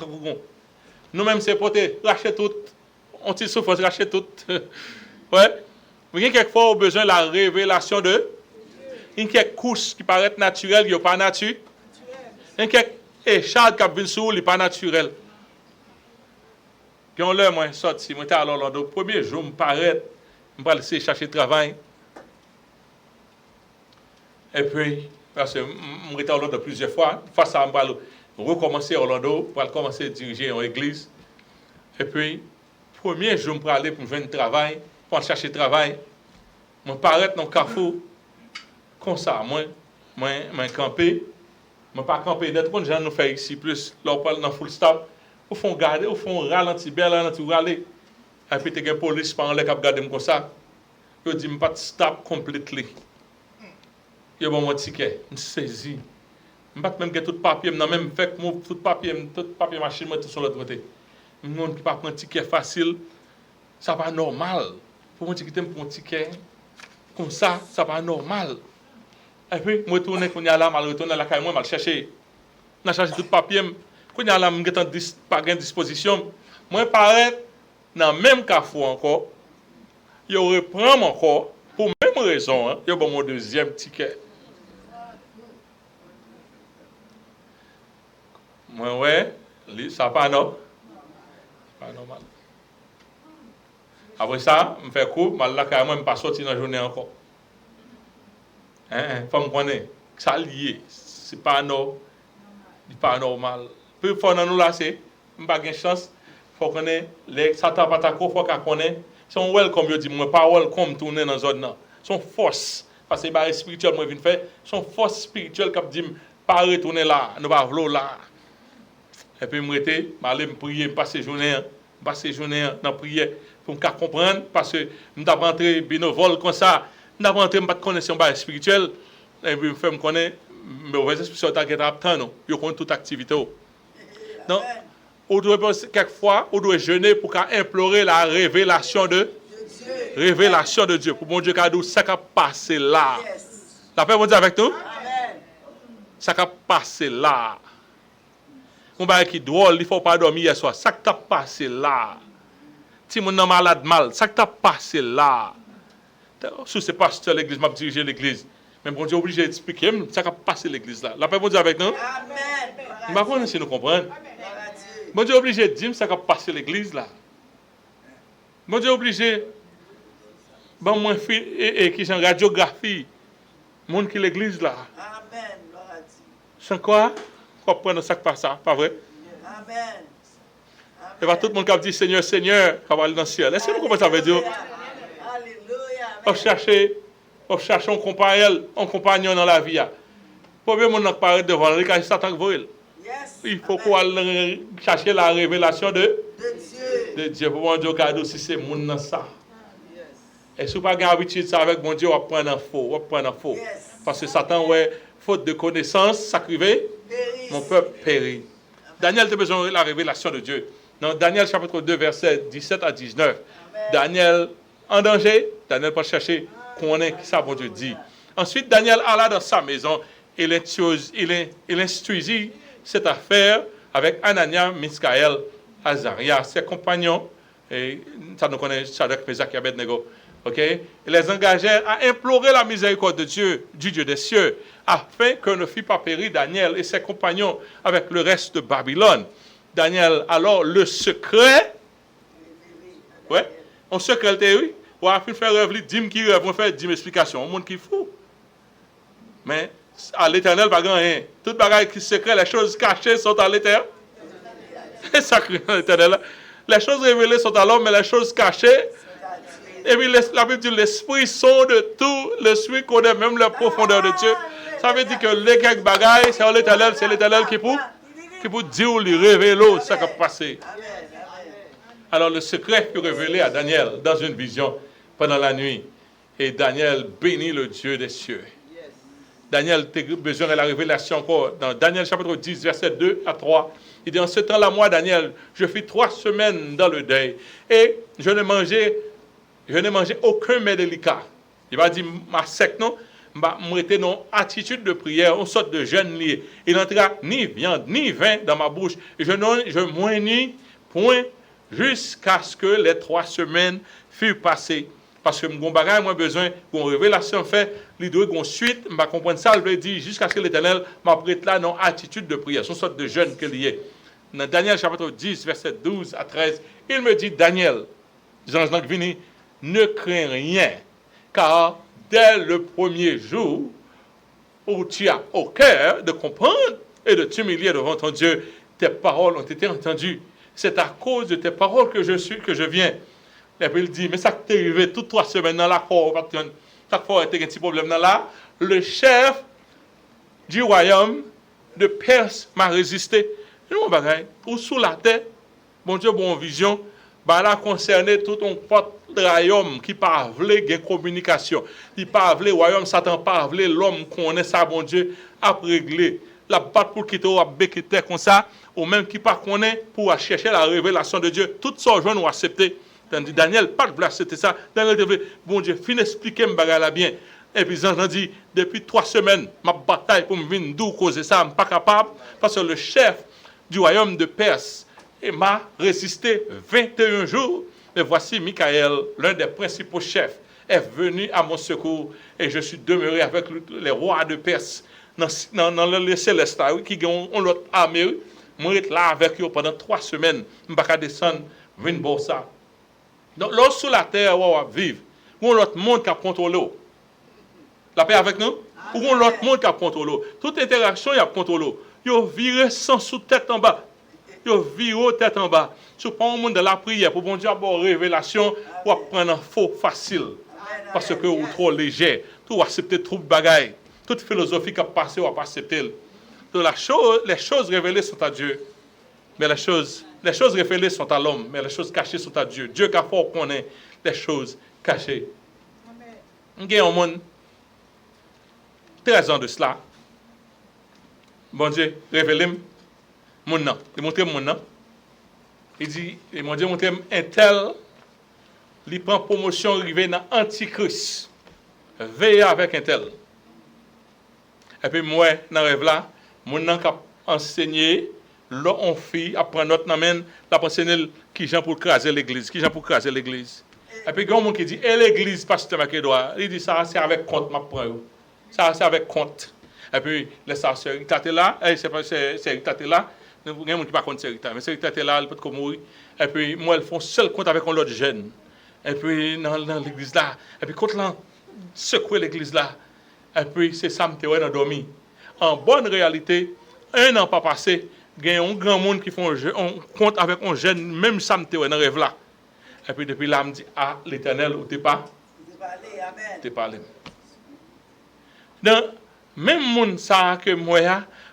Nous-mêmes, c'est pour te racher tout. On te souffre, racher tout. Ouais. Mais quelquefois, on a besoin de la révélation de. Il y a quelques couches qui paraissent naturelles, il n'y a pas naturel. Il y a quelques échades qui viennent sur il n'est pas naturel. Quand l'heure, moi, sorti, moi, j'étais à Orlando. Premier jour, je me parais, je vais laisser chercher travail. Et puis, parce que je suis à Orlando plusieurs fois, face à je vais recommencer à Orlando, pour commencer à diriger une église. Et puis, premier jour, je vais aller pour faire un travail, pour chercher travail. Je me parais dans le carrefour, comme ça, moi, campé. Je ne pas camper net, quand gens nous fait ici plus, là on parle dans full stop, au fond garder, au fond ralenti, bien ralenti, râler. Et puis tu as la police par là qui a gardé comme ça. Ils dit pas de stop completely. Ils ont mon ticket, je saisi. Je ne pas même tout papier, non même fait tout papier machine moi tout sur l'autre côté. Je ne pas prendre ticket facile, ça pas normal. Pour moi ticket pour un ticket comme ça pas normal. Et puis, je retourne, quand je retourne à la caille, je chercher. Je cherche tout le papier. Quand je suis pas en disposition, je parais dans le même carrefour encore. Je reprends encore, pour la même raison, je vais mon deuxième ticket. Moi, ouais, ça pas non. Pas normal. Après ça, je fais coup, je ne pas sortir dans la journée encore. Il faut me connaître. Ça lié. C'est pas normal. Puis il faut nous lasser. Je n'ai pas de chance. Il faut qu'on ait les Satan Patako, il faut qu'on connaisse. C'est un welcome, je dis, moi, pas welcome tourner dans la zone. Son force. Parce que c'est spirituel, moi, je viens faire. Son force spirituelle qui dit, pas retourner là, nous pas vouloir là. Et puis, je aller me prier, je passer journée dans la prière pour me comprendre. Parce que je suis rentré bénévole comme ça. Je suis rentré, je ne connais pas spirituel. Et puis, je me connais, mais les esprits sont en train de ils connaissent toute activité. Donc, on doit quelquefois, on doit jeûner pour implorer la révélation de Dieu. Pour mon Dieu, ça qui a passé là. La paix, mon Dieu, avec nous? Ça qui a passé là. On va qui drôle, il ne faut pas dormir hier soir. Ça qui a passé là. Si mon est malade mal, ça qui a passé là. Sous ces pasteurs, l'église m'a dirigé l'église. Mais bon Dieu est obligé d'expliquer ça qui a passé l'église là. La paix, bon Dieu, avec nous? Je ne sais pas si nous comprenons. Bon Dieu est obligé de dire ça qui a passé l'église là. Bon Dieu est obligé. Bon, moi, et qui sont en radiographie. Monde qui l'église là. C'est quoi? Comprendre ça qui passe ça, pas vrai? Amen. Et pas tout le monde qui dit Seigneur, Seigneur, qui va aller dans le ciel. Est-ce que vous comprenez ça veut dire? On cherche un compagnon dans la vie. Premier monde n'a pas arrêté devant lui, car Satan veut. Il faut qu'on aille chercher la révélation de Dieu. Pour mon Dieu, cadeau, si c'est monde dans ça. Et si vous n'avez pas l'habitude ça avec mon Dieu, on va prendre un faux. Parce que Satan, ouais, faute de connaissance, sacrifié, mon peuple périt. Daniel a besoin de la révélation de Dieu. Dans Daniel chapitre 2, versets 17 à 19, Daniel en danger, Daniel peut chercher qu'on est qui ça bon Dieu dit. Ensuite, Daniel alla dans sa maison et il instruisit cette affaire avec Anania, Miskaël, Azaria, ses compagnons, et ça nous connaît, Shadrach, Meshach et Abednego. Okay? Ils les engagèrent à implorer la miséricorde de Dieu, du Dieu des cieux, afin que ne fût pas péri Daniel et ses compagnons avec le reste de Babylone. Daniel, alors le secret, ouais, on secret, oui, on a fait faire rêve, dim qui rêve, on fait 10 explications, au monde qui fou. Mais à l'éternel, pas grand rien. Tout bagaille qui secret, les choses cachées sont à l'éternel. C'est sacré à l'éternel. Les choses révélées sont à l'homme, mais les choses cachées. Et puis la Bible dit l'esprit sont de tout, l'esprit connaît même la profondeur de Dieu. Ça veut dire que les quelques bagailles, c'est l'éternel qui pour dire, lui révéler ça qui a passé. Alors le secret fut révélé à Daniel dans une vision pendant la nuit. Et Daniel bénit le Dieu des cieux. Daniel a besoin de la révélation encore. Dans Daniel chapitre 10, verset 2 à 3. Il dit, en ce temps-là, moi, Daniel, je fis 3 semaines dans le deuil. Et je ne mangeais aucun mets délicat. Il va dire, ma sec, non, je était dans attitude de prière, une sorte de jeûne lié. Il n'entra ni viande, ni vin dans ma bouche. Et je moignis point jusqu'à ce que les 3 semaines furent passées. Parce que mon bagage, moi, besoin d'une révélation fait, il doit qu'on suite, je comprendre ça, je vais dire, jusqu'à ce que l'Éternel m'a prêté là dans attitude de prière. C'est une sorte de jeûne qu'il y a. dans Daniel chapitre 10, verset 12 à 13, il me dit, Daniel, ne crains rien, car dès le premier jour où tu as au cœur de comprendre et de t'humilier devant ton Dieu, tes paroles ont été entendues. C'est à cause de tes paroles que je viens. Et puis il dit, mais ça t'est arrivé toutes 3 semaines dans la cour, chaque fois il y a un petit problème dans là, le chef du royaume de Perse m'a résisté. Mon bagage, ou sous la tête, bon Dieu, bon vision, bah là concerné tout un porte royaume qui parle de communication, qui parle royaume Satan parle l'homme qu'on est ça bon Dieu a réglé la batte pour quitter ou béquiter comme ça ou même qui pas connaît pour chercher la révélation de Dieu, tout ça gens ont accepté. Tandis Daniel pas de accepter ça. Daniel devait bon Dieu fin expliquer me bagage là bien. Et puis j'entends dit depuis 3 semaines ma bataille pour me venir d'où causer ça, je suis pas capable parce que le chef du royaume de Perse m'a résisté 21 jours. Mais voici Michael, l'un des principaux chefs, est venu à mon secours et je suis demeuré avec les rois de Perse dans le céleste qui ont l'autre armée. Je suis là avec eux pendant 3 semaines. Je ne peux pas descendre, venir voir ça. Donc, lorsque sur la terre, on va vivre, où l'autre monde qui a contrôlé. La paix avec nous? Où l'autre monde qui a contrôlé. Toute interaction, il y a contrôlé. Il a viré sans sous tête en bas. Il a viré tête en bas. Si pas un monde de la prière, pour bon Dieu avoir révélation, pour prendre un faux facile. Parce que vous trop léger. Tout accepter trop de bagailles. Toute philosophie qui a passé, on va pas accepter. Donc les choses révélées sont à Dieu. Mais les choses révélées sont à l'homme. Mais les choses cachées sont à Dieu. Dieu qui a fait qu'on ait les choses cachées. Il y a un monde, 13 ans de cela. Bon Dieu, révélez-moi. Mon nom. Il montre mon nom. Il dit, mon Dieu, montre un tel. Il prend promotion arrivée dans Antichrist. Veillez avec un tel. Et puis moi, dans le rêve là, mon nom qui a enseigné, là on fait, après notre nom, la enseigné qui gens pour craser l'église. Qui gens pour craser l'église. Et puis il y a un monde qui dit, et l'église, pasteur Makédois, il dit ça, c'est avec compte, ma prend. Ça, c'est avec compte. Et puis, les sœurs, c'est Rita là, c'est Rita là. Il y a des gens qui ne pas compte Rita, mais c'est Rita là, elle peut mourir. Et puis, moi, elles font seul compte avec un autre jeune. Et puis, dans l'église là. Et puis, quand là, secouer l'église là. Et puis, c'est ça, je me dormi. En bonne réalité, 1 an pas passé, il y a un grand monde qui font un compte avec un jeune, même ça, je me dans rêve là. Et puis, depuis là, je me dis, ah, l'Éternel, où t'es pas? T'es pas allé. Dans même monde ça que moi,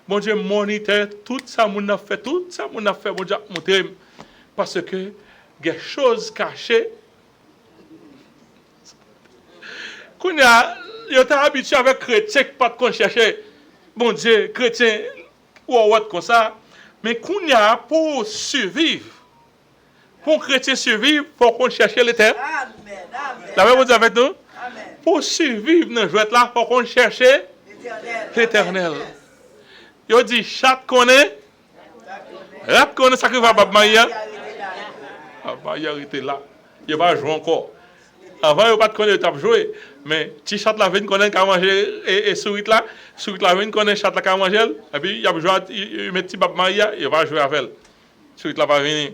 bon Dieu moniteur tout ça mon a fait, bon Dieu monter parce que il y a des choses cachées. Quand il y a habitué avec chrétien pas de chercher bon Dieu chrétien ou autre comme ça, mais quand il y a pour survivre, pour chrétien survivre, faut qu'on cherche l'éternel. Amen. La même chose avec nous. Amen. Pour survivre dans jouet là, faut qu'on cherche l'Éternel. Il dit, chat connaît, rat connaît ça que va Bab Maïa. Maïa était là. Il va jouer encore. Avant, il n'a pas de connaître, il a joué. Mais si chat la veine connaît qu'à manger et sourit la veine connaît chat la qu'à manger. Et puis, il a joué, il met petit Bab Maïa, il va jouer avec elle. Sourit la va venir.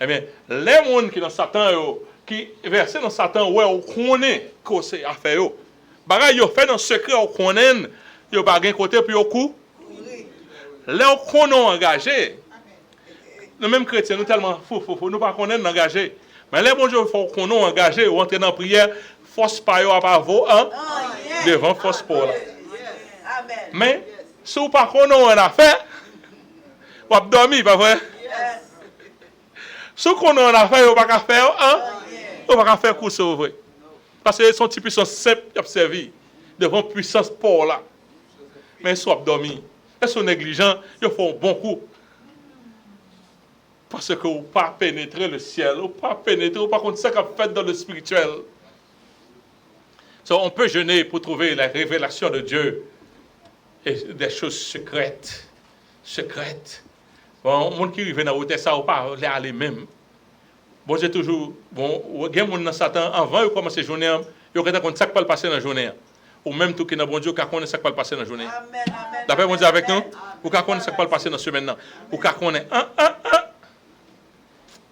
Eh bien, les gens qui sont dans Satan, qui versent dans Satan, ouais, on connaît que c'est affaire. Bagay yo fait dans secret au connaît, yo pas gain côté puis au coup. Là on engagé. Nous même chrétiens nous tellement fou nous pas connaître engagé. Mais les bon Dieu faut qu'on engagé ou entrer dans prière, force pas yo pas vo devant force pour là. Mais si ou pas qu'on en affaire, ou dormir pas vrai. Si qu'on en affaire ou pas faire ou pas faire coup c'est vrai. Parce que son type puissance simple observé devant puissance pour là. Mais soit dormi. Ils sont négligents, ils font un bon coup. Parce que vous ne pas pénétrer le ciel, vous ne pas pénétrer, vous ne pas contre ça qu'on fait dans le spirituel. So, on peut jeûner pour trouver la révélation de Dieu et des choses secrètes. Secrètes. Bon, le monde qui arrive dans la route, ça ne va pas aller même. Bon, j'ai toujours, bon, il y a des gens dans Satan, avant de commencer la journée, il y a des gens qui ne savent pas passer dans la journée. ou même tout qui dans bon Dieu, qui connaît ce qui va passer dans la journée. D'après mon Dieu avec nous, ou qui connaît ce qui va passer dans la semaine. Ou qui connaît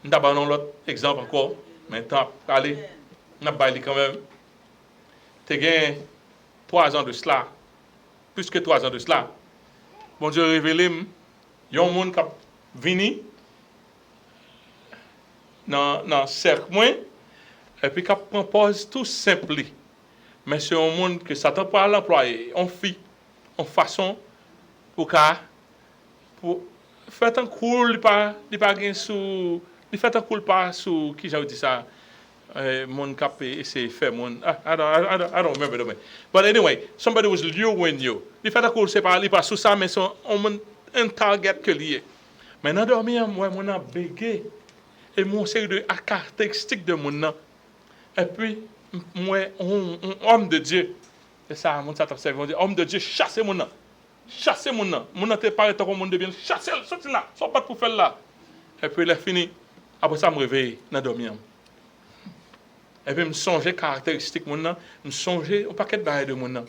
nous avons l'autre exemple encore, maintenant, allez, nous avons quand même. Tu as gagné 3 ans de cela, plus que 3 ans de cela. Bon Dieu révélé, il y a un monde qui venu dans le cercle, et puis qui propose tout simple. Mais c'est un monde que Satan peut l'employer, on fait, en façon, pour faire un cool, il pas sous. Il fait un coup pas sur qui j'ai dit ça, mon capé essayer faire mon. I don't remember the way. But anyway, somebody was luring you. Il fait un coup c'est pas sous ça mais son un target que lié. Maintenant dormir moi mon a bégué et mon série de caractéristiques de mon nom. Et puis moi un homme de Dieu. C'est ça mon ça t'observe on dit homme de Dieu chasser mon nom. Chasser mon nom. Mon nom te paraît comme monde de bien chasser sorti là. Soit pas pour faire là. Et puis il a fini. Après ça, je me réveille dans le dormir. Et puis, je me songeais caractéristiques de mon nom. Je me songeais au paquet de barres de mon nom.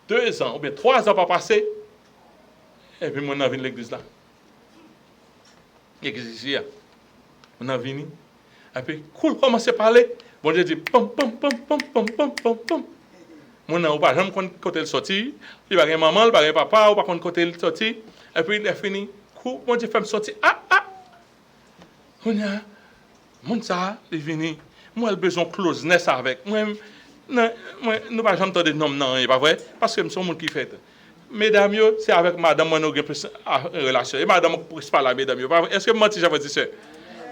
2 ans, ou bien 3 ans pas passé. Et puis, mon nom vient de l'église là. L'église ici. Mon nom vient. Et puis, cool, commencer à parler. Bon Dieu dit, pom, pom, pom, pom, pom, pom, pom, pom. Mon nom, pas jamais côté le sorti. Il va rien maman, il va rien papa, ou pas côté le sorti. Et puis, il a fini. Cool, bon Dieu fait me sortir. On a, mon ça, il vient. Moi, j'ai besoin de closeness avec. Moi, nous pas jamais entendu de nom, non, pas vrai? Parce que nous sommes gens qui fait. Mesdames, c'est avec madame, moi, nous avons plus de relation. Et madame, on ne pas la mesdames. Est-ce que moi, j'avais dit ça?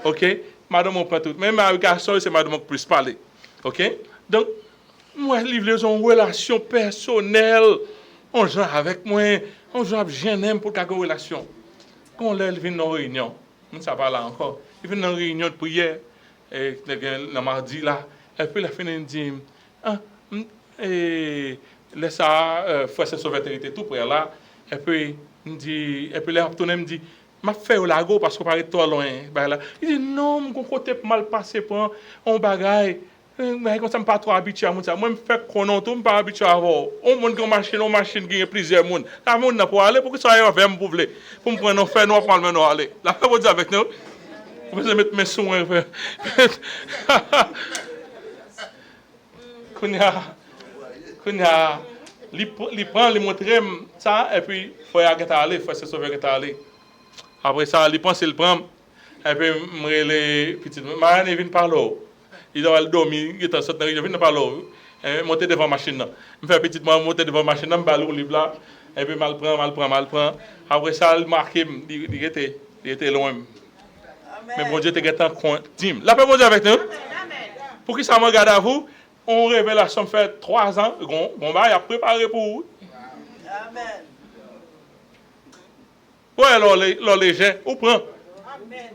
OK? Madame, on prend tout. Même avec garçon, c'est madame, on peut parler. OK? Donc, moi, livrer une relation personnelle. On joue avec moi. On joue avec j'aime pour quelque relation. Quand on vient dans une réunion, on ne sait pas là encore. Il vient dans une réunion de prière, et le mardi là, et puis la fin il dit, laisse ça, faire cette sauveté tout près là, et puis il dit, et puis là, il me dit, m'a fait au lago parce qu'on paraît trop loin. Il dit, non, mon côté mal passé pour un bagage. Mais comme ça, je ne suis pas trop habitué à ça. Moi, je fais qu'on je ne suis pas habitué à voir. On monte une machine qui a plusieurs personnes. La monde n'a pas aller pour que ça aille vers pour me prendre un fait, nous allons nous aller. La paix vous dire avec nous. Vous allez mettre mes soins. Il prend, il montre ça, et puis il faut aller, il faut se sauver aller. Après ça, il pense, il prend, et puis il me les petites. Il vient par là. Il doit dormir, il est en sorte de il vient par là. Monter devant la machine. Je fais petit moi monter devant la machine, je vais le livre là, et puis mal prend. Après ça, il marque, il était loin. Mais bon Dieu te gâte en compte. La paix, bon Dieu avec nous. Pour qui ça me regarde à vous, on révélation fait 3 ans, on va préparer pour vous. Amen. Ouais, alors les gens, on prend. Amen.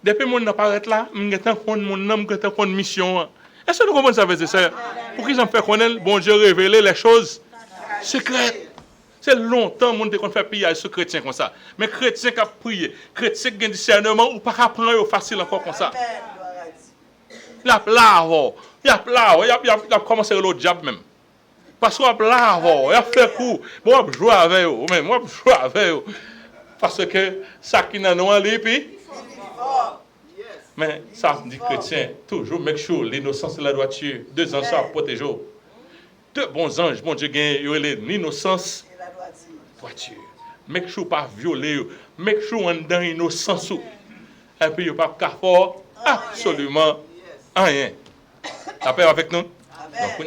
Depuis mon apparaît là, je suis en mon nom, je suis en mission. Est-ce que vous comprenez ça veut dire ça? Pour qui j'en fais connaître, bon Dieu révéler les choses secrètes. C'est longtemps que monde fait pillage sur chrétien comme ça. Mais chrétien qui a prié, chrétien qui a discernement, ou pas apprendre facile encore comme ça. Il a commencé l'autre diable même. Parce qu'il a il a fait coup. Moi, je joue avec eux. Moi, je joue avec eux. Parce que ça qui n'a pas allé, puis. Mais ça dit chrétien, toujours make sure l'innocence et la droiture, 2 anges à protéger. 2 bons anges, bon Dieu, gagne l'innocence et la droiture. Make sure pas violer, make sure on dans innocence. Et puis, il n'y a pas fort absolument rien. La paix avec nous? Donc,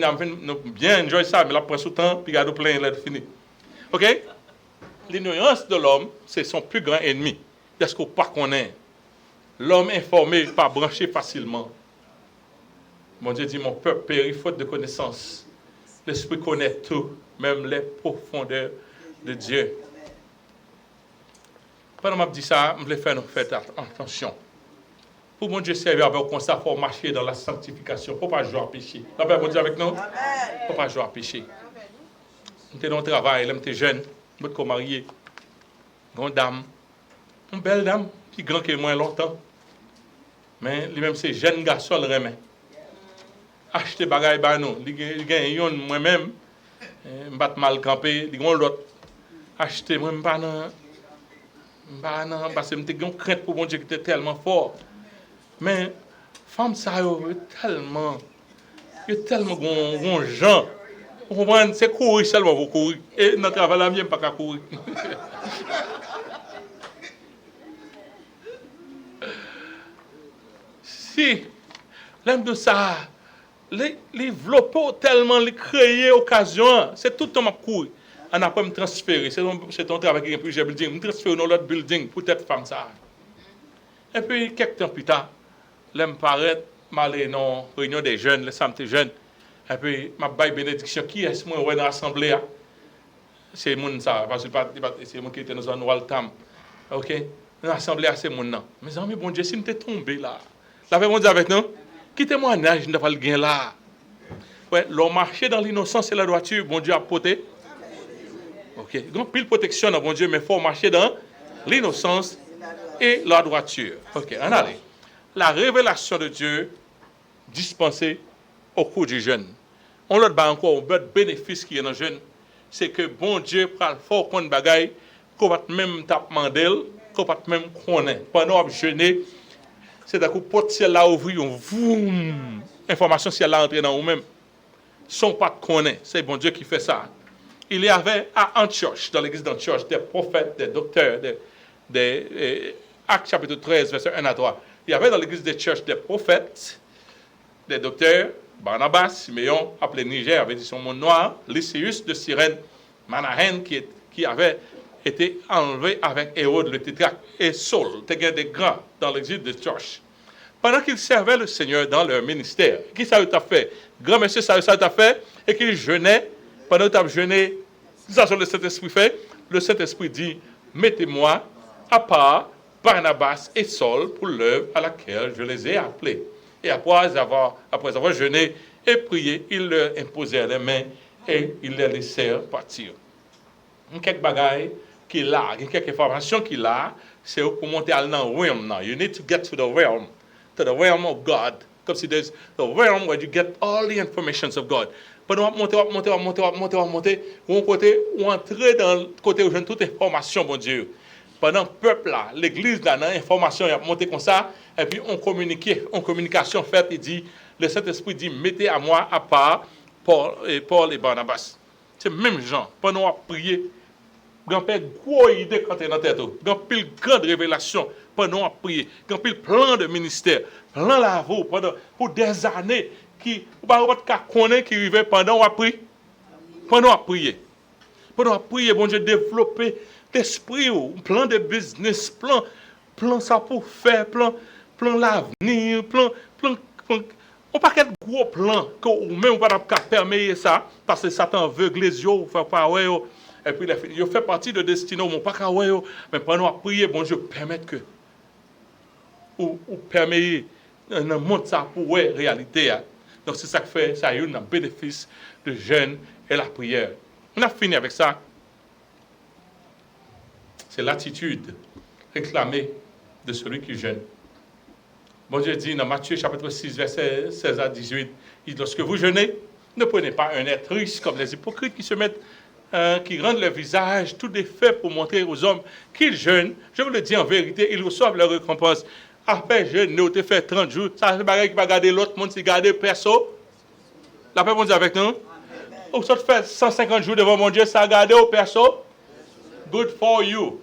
nous bien enjoy ça, mais là, pour ce temps, puis garde plein, là, fini. OK? L'ignorance de l'homme, c'est son plus grand ennemi. Est-ce qu'on pas connaît? L'homme informé, pas branché facilement. Mon Dieu dit, mon peuple périt faute de connaissance. L'Esprit connaît tout, même les profondeurs de Dieu. Pendant que je dis ça, je voulais faire attention. Pour mon Dieu servir avec comme ça, il faut marcher dans la sanctification. Il ne faut pas jouer à péché. La paix, bon Dieu avec nous? Il ne faut pas jouer à péché. J'étais dans le travail, j'étais jeune, je suis marié. Une dame, une belle dame, qui grand que moi longtemps. Mais lui-même, c'est jeune garçon, le remet. Acheter des bagages, il gagne moi-même. m'bat mal campé, dit l'autre acheter moi pas non parce que m'était une crainte pour bon Dieu qui était tellement fort. Mais femme ça yo tellement gon gens. Vous comprenez, c'est courir seulement vous courir et dans travail là même pas qu'à courir. Si l'aime de ça les développer tellement les créer occasion, c'est tout le temps courir. On a pas me transférer, c'est ton travail qui est plusieurs building, me transférer dans l'autre building pour être femme ça. Et puis quelques temps plus tard, l'aime paraître m'aller dans réunion des jeunes, les samedi jeunes. Et puis m'a bail bénédiction qui est moi ouais dans l'assemblée. C'est moun ça parce que c'est moi qui était dans zone Waltham. OK? Dans l'assemblée c'est moun nan. Mes amis bon Dieu si m'était tombé là. La fait mon Dieu avec nous. Qui témoignage n'a pas le gain là. Ouais, l'on marché dans l'innocence et la droiture, bon Dieu a porté. OK, grand pile protection dans bon Dieu mais faut marcher dans l'innocence et la droiture. OK, on allez. La révélation de Dieu dispensée au cours du jeûne. On l'autre ba encore un bon bénéfice qui est dans le jeûne, c'est que bon Dieu prend fort qu'on bagaille qu'on va même tap mandel, qu'on va même connaître. Pendant on jeûner, c'est d'un coup porte ciel là ouvrir, voum, information ciel là entrer dans vous-même. Son pas de connaître, c'est bon Dieu qui fait ça. Il y avait à Antioche, dans l'église d'Antioche, des prophètes, des docteurs, Actes chapitre 13, verset 1 à 3. Il y avait dans l'église d'Antioche des prophètes, des docteurs, Barnabas, Siméon, appelé Niger, avait dit son nom noir, Lysius de Cyrène, Manahen, qui avait été enlevé avec Hérode le tétrarque, et Saul, des grands dans l'église d'Antioche. Pendant qu'ils servaient le Seigneur dans leur ministère, qui ça a fait? Grand monsieur, ça a fait, et qu'ils jeûnaient. Pendant que tu as jeûné, ça le Saint-Esprit fait, le Saint-Esprit dit, mettez-moi à part Barnabas et Saul pour l'œuvre à laquelle je les ai appelés. Et après avoir jeûné et prié, ils leur imposèrent les mains et ils les laissèrent partir. Il y a quelques bagailles qu'il a, il y a quelques informations qu'il a, c'est pour monter à dans le realm now. You need to get to the realm of God. Comme si there's the realm where you get all the informations of God. Pendant monter, on côté, on entrer dans le côté où j'ai toute information, bon Dieu. Pendant le peuple là, l'église là, dans l'information, il a monté comme ça, et puis on communiquait, en communication faite, il dit, le Saint-Esprit dit, mettez à moi à part Paul et Barnabas. C'est même gens, pendant on prier, grand-père, gros idée quand tu es dans la tête, grand-père, grande révélation, pendant on prier, grand-père, plan de ministère, plan lavo, pour des années, qui ou pas connaître qui arrivait pendant on prie pendant on prier bon Dieu développer l'esprit plan de business plan ça pour faire plan l'avenir plan on pas quel gros plan que ou même pas permettre ça parce que Satan aveugle les yeux faire pas ouais et puis il fait partie de destinée on pas ouais mais pendant on prier bon Dieu permettre que ou permet un monde ça pour ouais réalité. Donc c'est ça que fait, ça a eu un bénéfice de jeûne et la prière. On a fini avec ça. C'est l'attitude réclamée de celui qui jeûne. Bon Dieu dit dans Matthieu chapitre 6, verset 16 à 18, il dit, lorsque vous jeûnez, ne prenez pas un être riche comme les hypocrites qui se mettent, qui rendent leur visage tout défait pour montrer aux hommes qu'ils jeûnent. Je vous le dis en vérité, ils reçoivent leur récompense. Après jeûner, on te fait 30 jours, ça c'est pareil qui va garder l'autre monde, c'est garder perso. La paix, bon Dieu, avec nous. Ou ça te fait 150 jours devant mon Dieu, ça garder au perso. Good for you.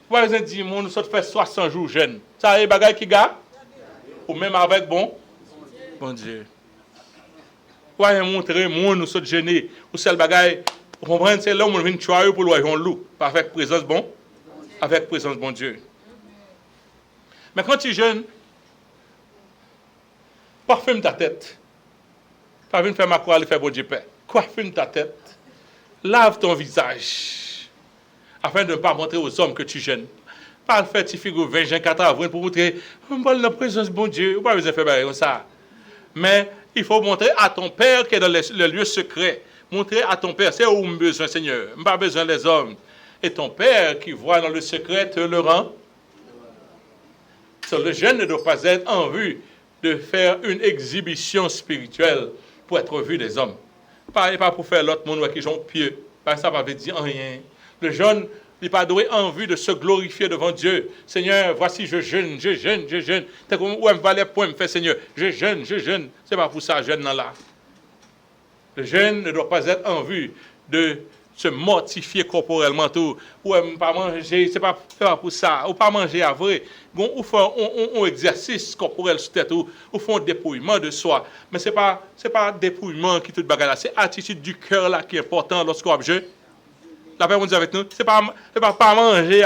Vous avez dit, nous ça te fait 60 jours jeune. Ça c'est pareil qui garde. Ou même avec bon Dieu. Vous avez montré, nous sommes jeûner. Ou c'est le bagage, vous comprenez, c'est là où on vient tuer pour le loup. Avec présence bon. Avec présence bon Dieu. Mais quand tu jeûnes, parfume ta tête. Pas venir faire ma croix, aller faire bon Dieu paix. Parfume ta tête. Lave ton visage. Afin de ne pas montrer aux hommes que tu jeûnes. Pas le faire, tu figures 20 juin, 4 avril pour montrer, la présence bon Dieu. Pas besoin de faire comme ça. Mais il faut montrer à ton Père qui est dans le lieu secret. Montrer à ton Père, c'est où on a besoin, Seigneur. On n'a pas besoin des hommes. Et ton Père qui voit dans le secret te le rend. Le jeûne ne doit pas être en vue de faire une exhibition spirituelle pour être vu des hommes. Pas pour faire l'autre monde qui sont pieux. Ça ne veut dire rien. Le jeune, il n'a pas doué envie de se glorifier devant Dieu. Seigneur, voici, je jeûne. C'est comme où elle me valait pour me faire, Seigneur. Je jeûne. Ce n'est pas pour ça, jeûne là. Le jeûne ne doit pas être en vue de se mortifier corporellement tout. Ou pas manger, c'est pas pour ça. Ou pas manger à vrai. Ou faire un exercice corporel sur tête ou faire un dépouillement de soi. Mais c'est pas dépouillement qui tout bagarre là. C'est l'attitude du cœur là qui est important lorsqu'on jeûne. La paix, on dit avec nous, c'est pas manger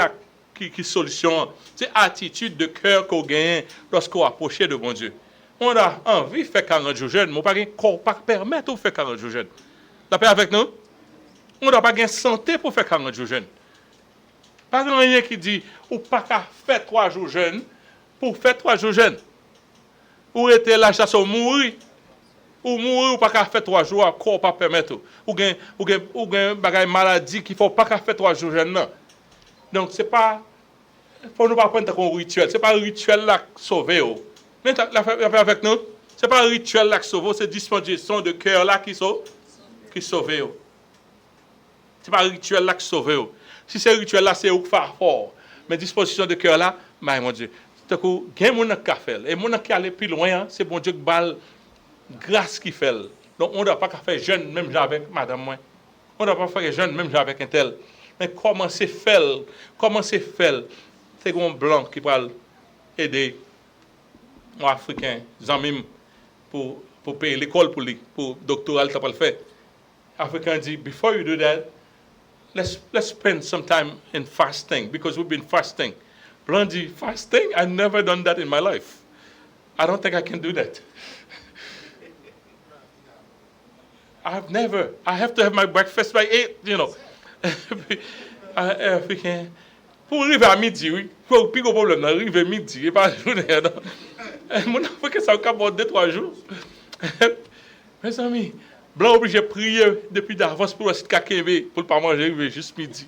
qui est solution. C'est l'attitude de cœur qu'on gagne lorsqu'on approche de bon Dieu. On a envie de faire 40 jours jeûne, mais on n'a pas permettre de faire 40 jours jeûne. La paix avec nous? On n'a pas de santé pour faire 40 jours jeûne. Pas rien qui dit, ou pas qu'à faire 3 choses jeunes, pour faire 3 jours jeunes. Ou était là, ça sont mourir. Ou mourir, ou pas qu'à faire 3 jours, encore pas permettre. Ou une maladie qu'il ne faut pas qu'à faire 3 jours jeunes. Non. Donc, c'est pas. Il faut nous pas prendre comme rituel. Ce n'est pas un rituel là qui sauve. Mais la avec nous, ce n'est pas un rituel là qui sauve, c'est disposition de cœur là qui sauve. Ce n'est pas un rituel là qui sauve. Si c'est un rituel là, c'est où faire fort. Mais disposition de cœur là, mon Dieu. C'est que, il y a des gens qui fait. Et les gens qui allent plus loin, c'est bon Dieu qui balle grâce qui fait. Donc, on ne doit pas faire jeune, même avec madame. On ne doit pas faire jeune, même avec un tel. Mais comment c'est fait? C'est un blanc qui va aider les Africains, les amis, pour payer l'école pour lui, pour le doctorat, ça pas le faire. Africain dit, before you do that, let's spend some time in fasting, because we've been fasting. Blanc dit, fasting? I've never done that in my life. I don't think I can do that. I have to have my breakfast by 8, you know. Africain. Pour arriver à midi, oui. Pour plus gros problème, arriver à midi, et pas journée, non. Mon Africain, ça va aborder 2-3 jours. Mes amis, Blanc obligé de prier depuis d'avance pour le kakebe, pour ne pas manger, arriver juste midi.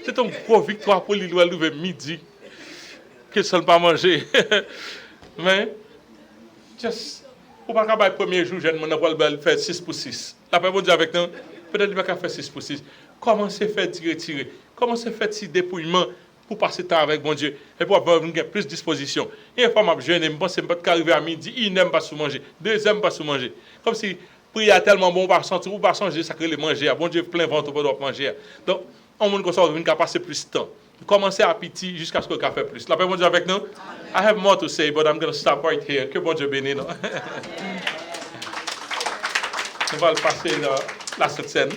C'est une grosse victoire pour lui, arriver midi. Que ça ne pas manger. Mais, just, pour pas faire le premier jour, jeune, on va faire 6 pour 6. Après, vous dire avec nous, peut-être qu'il va faire 6 pour 6. Comment c'est fait tirer? Comment c'est fait si dépouillement pour passer temps avec mon Dieu et pour avoir plus de disposition? Et une fois, je ne pense pas qu'arriver à midi, il n'aime pas se manger. 2 n'aiment pas se manger. Comme si prier tellement bon, on va sentir, on va changer, ça crée les manger. Bon Dieu, plein ventre, on doit manger. Donc, on monde comme ça, on va passer plus de temps. Commencer à petit jusqu'à ce qu'on fasse plus. La paix, bon Dieu, avec nous. I have more to say, but I'm going to stop right here. Que bon Dieu bénisse. On va le passer dans la scène.